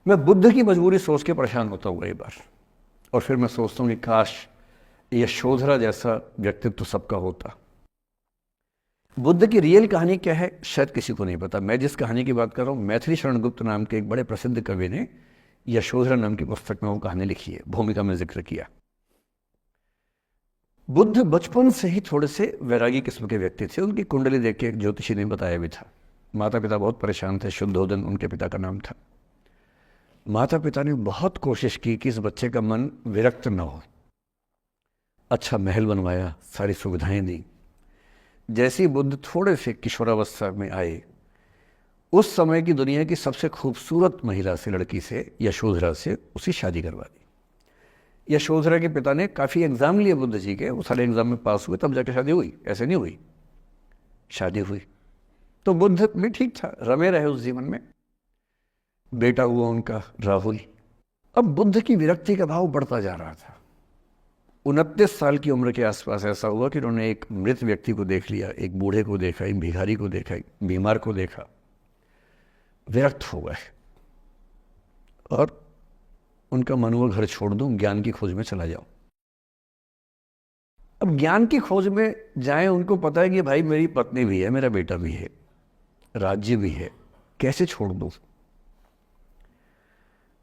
मैं बुद्ध की मजबूरी सोच के परेशान होता हूँ कई बार, और फिर मैं सोचता हूँ कि काश यशोधरा जैसा व्यक्तित्व तो सबका होता। बुद्ध की रियल कहानी क्या है शायद किसी को नहीं पता। मैं जिस कहानी की बात कर रहा हूँ, मैथिली शरण गुप्त नाम के एक बड़े प्रसिद्ध कवि ने यशोधरा नाम की पुस्तक में वो कहानी लिखी है, भूमिका में जिक्र किया। बुद्ध बचपन से ही थोड़े से वैरागी किस्म के व्यक्ति थे। उनकी कुंडली देख के एक ज्योतिषी ने बताया भी था। माता पिता बहुत परेशान थे, शुद्धोदन उनके पिता का नाम था। माता पिता ने बहुत कोशिश की कि इस बच्चे का मन विरक्त न हो। अच्छा महल बनवाया, सारी सुविधाएं दी। जैसे ही बुद्ध थोड़े से किशोरावस्था में आए, उस समय की दुनिया की सबसे खूबसूरत महिला से, लड़की से, यशोधरा से उसकी शादी करवा दी। यशोधरा के पिता ने काफ़ी एग्ज़ाम लिए बुद्ध जी के, वो सारे एग्ज़ाम में पास हुए, तब जाकर शादी हुई, ऐसे नहीं हुई। शादी हुई तो बुद्ध भी ठीक था, रमे रहे उस जीवन में। बेटा हुआ उनका राहुल। अब बुद्ध की विरक्ति का भाव बढ़ता जा रहा था। 29 साल की उम्र के आसपास ऐसा हुआ कि उन्होंने एक मृत व्यक्ति को देख लिया, एक बूढ़े को देखा, एक भिखारी को देखा, एक बीमार को देखा। विरक्त हो गए और उनका मन हुआ घर छोड़ दूं, ज्ञान की खोज में चला जाऊं। अब ज्ञान की खोज में जाएं, उनको पता है कि भाई मेरी पत्नी भी है, मेरा बेटा भी है, राज्य भी है, कैसे छोड़ दूं?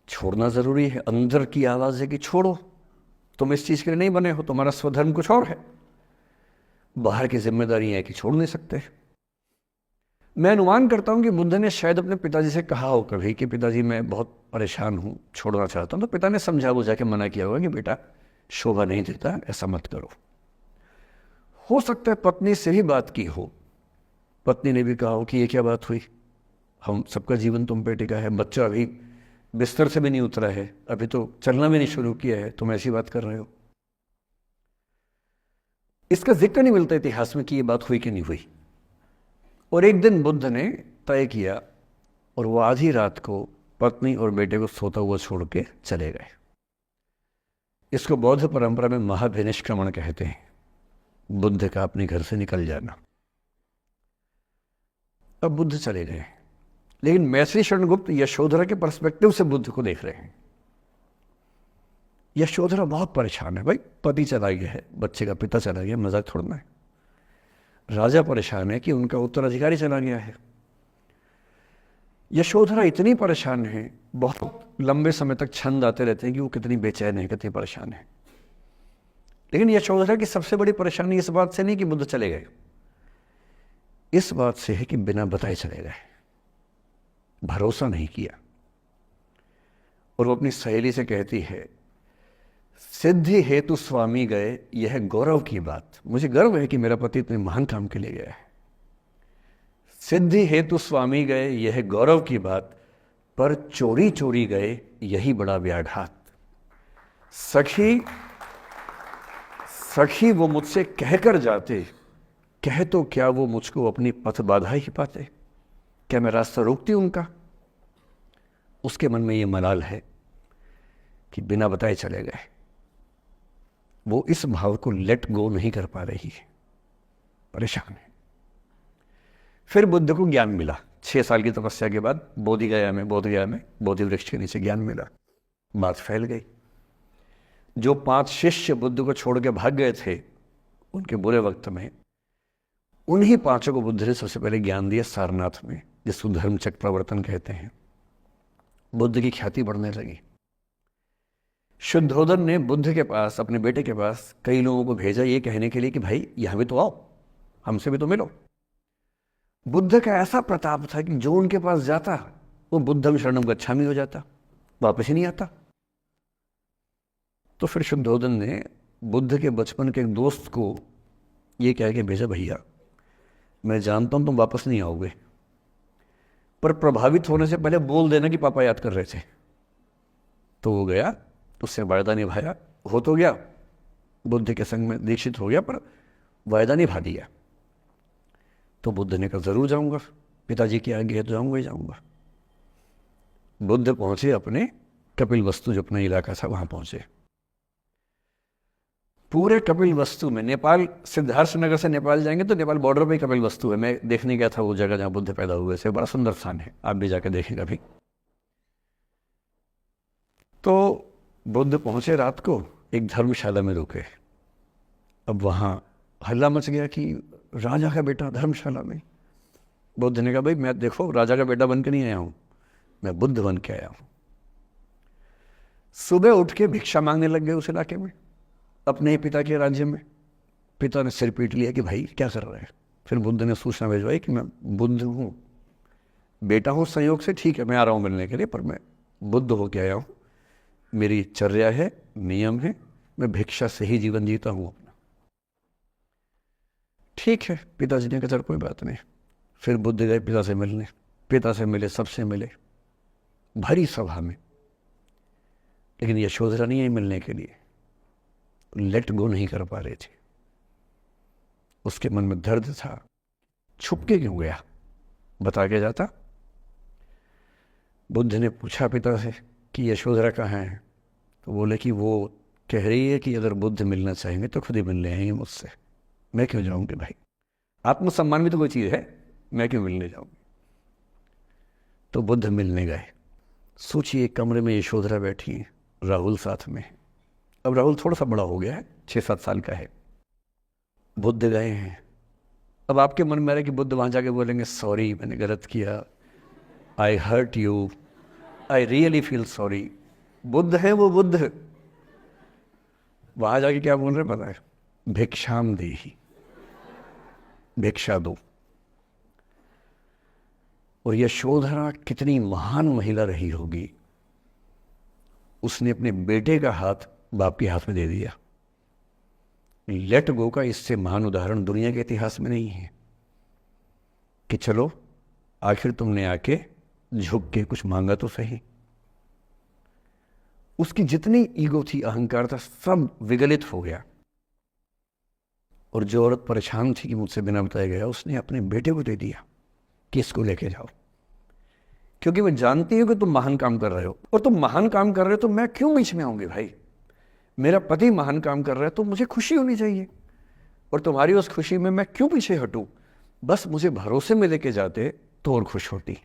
छोड़ना जरूरी है। अंदर की आवाज है कि छोड़ो, तुम इस चीज के लिए नहीं बने हो, तुम्हारा स्वधर्म कुछ और है। बाहर की जिम्मेदारी है कि छोड़ नहीं सकते। मैं अनुमान करता हूं कि बुद्ध ने शायद अपने पिताजी से कहा हो कभी कि पिताजी मैं बहुत परेशान हूं, छोड़ना चाहता हूं। तो पिता ने समझा बुझा के मना किया होगा कि बेटा शोभा नहीं देता, ऐसा मत करो। हो सकता है पत्नी से भी बात की हो, पत्नी ने भी कहा हो कि ये क्या बात हुई, हम सबका जीवन तुम पे टिका है, बच्चा अभी बिस्तर से भी नहीं उतरा है, अभी तो चलना भी नहीं शुरू किया है, तुम ऐसी बात कर रहे हो। इसका जिक्र नहीं मिलता इतिहास में कि ये बात हुई कि नहीं हुई। और एक दिन बुद्ध ने तय किया और वो आधी रात को पत्नी और बेटे को सोता हुआ छोड़ के चले गए। इसको बौद्ध परंपरा में महाभिनिष्क्रमण कहते हैं, बुद्ध का अपने घर से निकल जाना। अब बुद्ध चले गए, लेकिन मैथिली शरण गुप्त यशोधरा के पर्सपेक्टिव से बुद्ध को देख रहे हैं। यशोधरा बहुत परेशान है, भाई पति चला गया है, बच्चे का पिता चला गया, मजाक छोड़ना है। राजा परेशान है कि उनका उत्तराधिकारी चला गया है। यशोधरा इतनी परेशान है, बहुत लंबे समय तक छंद आते रहते हैं कि वो कितनी बेचैन है, कितनी परेशान है। लेकिन यशोधरा की सबसे बड़ी परेशानी इस बात से नहीं कि बुद्ध चले गए, इस बात से है कि बिना बताए चले गए, भरोसा नहीं किया। और वो अपनी सहेली से कहती है, सिद्धि हेतु स्वामी गए, यह गौरव की बात, मुझे गर्व है कि मेरा पति इतने महान काम के लिए गया है। सिद्धि हेतु स्वामी गए, यह गौरव की बात, पर चोरी चोरी गए, यही बड़ा व्याघात। सखी सखी वो मुझसे कहकर जाते, कह तो क्या वो मुझको अपनी पथ बाधा ही पाते, क्या मैं रास्ता रोकती उनका? उसके मन में ये मलाल है कि बिना बताए चले गए। वो इस भाव को लेट गो नहीं कर पा रही है, परेशान है। फिर बुद्ध को ज्ञान मिला 6 साल की तपस्या के बाद, बोधगया में बोधि वृक्ष के नीचे ज्ञान मिला। बात फैल गई। जो 5 शिष्य बुद्ध को छोड़ के भाग गए थे उनके बुरे वक्त में, उन्हीं 5 को बुद्ध ने सबसे पहले ज्ञान दिया सारनाथ में, जिसको धर्मचक्र प्रवर्तन कहते हैं। बुद्ध की ख्याति बढ़ने लगी। शुद्धोदन ने बुद्ध के पास, अपने बेटे के पास कई लोगों को भेजा ये कहने के लिए कि भाई यहां भी तो आओ, हमसे भी तो मिलो। बुद्ध का ऐसा प्रताप था कि जो उनके पास जाता वो बुद्धम शरणम गच्छामि हो जाता, वापस ही नहीं आता। तो फिर शुद्धोदन ने बुद्ध के बचपन के एक दोस्त को ये कह के भेजा, भैया मैं जानता हूं तुम वापस नहीं आओगे, पर प्रभावित होने से पहले बोल देना कि पापा याद कर रहे थे। तो वो गया, उससे वायदा निभाया, हो तो गया, बुद्ध के संग में दीक्षित हो गया, पर वायदा निभा दिया। तो बुद्ध ने कहा जरूर जाऊंगा, पिताजी की आज्ञा है तो जाऊंगा ही जाऊंगा। बुद्ध पहुंचे अपने कपिल वस्तु, जो अपना इलाका था, वहां पहुंचे। पूरे कपिल वस्तु में, नेपाल सिद्धार्थ नगर से नेपाल जाएंगे तो नेपाल बॉर्डर पे ही कपिल वस्तु है। मैं देखने गया था वो जगह जहां बुद्ध पैदा हुए थे, बड़ा सुंदर स्थान है, आप भी जाकर देखें कभी। तो बुद्ध पहुंचे रात को, एक धर्मशाला में रुके। अब वहाँ हल्ला मच गया कि राजा का बेटा धर्मशाला में। बुद्ध ने कहा भाई मैं देखो राजा का बेटा बन के नहीं आया हूँ, मैं बुद्ध बन के आया हूँ। सुबह उठ के भिक्षा मांगने लग गए उस इलाके में, अपने ही पिता के राज्य में। पिता ने सिर पीट लिया कि भाई क्या कर रहे हैं। फिर बुद्ध ने सूचना भिजवाई कि मैं बुद्ध हूँ, बेटा हूँ संयोग से, ठीक है मैं आ रहा हूँ मिलने के लिए, पर मैं बुद्ध होके आया हूँ, मेरी चर्या है, नियम है, मैं भिक्षा से ही जीवन जीता हूँ अपना। ठीक है, पिताजी ने कहा चल कोई बात नहीं। फिर बुद्ध गए पिता से मिलने, पिता से मिले, सबसे मिले, भरी सभा में। लेकिन यशोधरा नहीं आई मिलने के लिए, लेट गो नहीं कर पा रहे थे। उसके मन में दर्द था, छुप के क्यों गया, बता के जाता। बुद्ध ने पूछा पिता से कि यशोधरा कहाँ है, तो बोले कि वो कह रही है कि अगर बुद्ध मिलना चाहेंगे तो खुद ही मिलने आएंगे मुझसे, मैं क्यों जाऊंगी भाई, आत्मसम्मान भी तो कोई चीज़ है, मैं क्यों मिलने जाऊंगी। तो बुद्ध मिलने गए। सोचिए कमरे में यशोधरा बैठी है, राहुल साथ में है। अब राहुल थोड़ा सा बड़ा हो गया है, 6-7 साल का है। बुद्ध गए हैं। अब आपके मन में आ रहा है कि बुद्ध वहाँ जाके बोलेंगे सॉरी मैंने गलत किया, I hurt you, I really feel sorry. Buddha है वो बुद्ध, वहाँ जाके क्या बोल रहे पता है, भिक्षाम देहि, भिक्षा दो। और यशोधरा कितनी महान महिला रही होगी, उसने अपने बेटे का हाथ बाप के हाथ में दे दिया। लेट गो का इससे महान उदाहरण दुनिया के इतिहास में नहीं है कि चलो आखिर तुमने आके झुक के कुछ मांगा तो सही। उसकी जितनी ईगो थी, अहंकार था, सब विगलित हो गया। और जो औरत परेशान थी कि मुझसे बिना बताए गया, उसने अपने बेटे को दे दिया कि इसको लेके जाओ, क्योंकि वो जानती हो कि तुम महान काम कर रहे हो, और तुम महान काम कर रहे हो तो मैं क्यों बीच में आऊंगी भाई। मेरा पति महान काम कर रहा है तो मुझे खुशी होनी चाहिए, और तुम्हारी उस खुशी में मैं क्यों पीछे हटूं। बस मुझे भरोसे में लेके जाते तो और खुश होती।